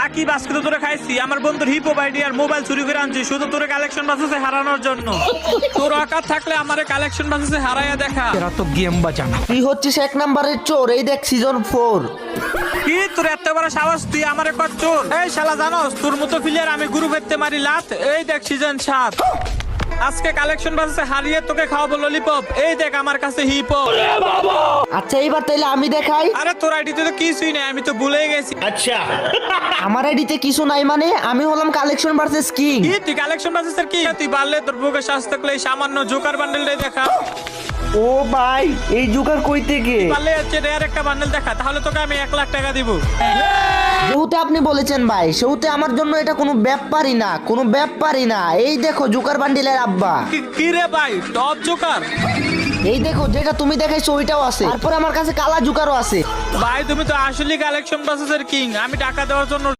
সাকিব আজকে তো তোরে খাইছি, আমার বন্ধুর হিপো আইডি আর মোবাইল চুরি করে আনছি শুধু তোরে কালেকশন বাসে হারানোর জন্য। তোর অকাত থাকলে আমারে কালেকশন বাসে হারাইয়া দেখা। तेरा तो गेम बजाना। তুই হচ্ছিস 1 নাম্বারের চোর, এই দেখ সিজন 4। কি তোর এত বড় সাহস, তুই আমারে কর চোর? এই শালা জানোস তোর মতো প্লেয়ার আমি গুরু ফেরতে মারি লাত। এই দেখ সিজন 7, আজকে কালেকশন বাসে হারিয়ে তোকে খাওয়াবো ললিপপ। এই দেখ আমার কাছে হিপো। আচ্ছা এইবার তাইলে আমি দেখাই। আরে তোর আইডিতে তো কিছুই নেই, আমি তো ভুলেই গেছি। আমার আইডিতে কিছু নাই মানে আমি হলাম কালেকশন ভার্সেস কিং। কি তুই কালেকশন বাসের কি? তুই পারলে তোর বুকে শ্বাস থাকলে এই সামান্য জোকার বান্ডেলটাই দেখা। ও ভাই এই জোকার কই থেকে? পারলে হচ্ছে রেয়ার একটা বান্ডেল দেখা, তাহলে তোকে আমি 1 লাখ টাকা দিব। যেহেতু আপনি বলেছেন ভাই, সেহেতু আমার জন্য এটা কোনো ব্যাপারই না, কোনো ব্যাপারই না। এই দেখো জোকার বান্ডিলের আব্বা। কি রে ভাই, টপ জোকার? এই দেখো যেটা তুমি দেখাইছো ওইটাও আছে, তারপরে আমার কাছে কালা জোকারও আছে। ভাই তুমি তো আসলে কালেকশন বাসের কিং, আমি টাকা দেওয়ার জন্য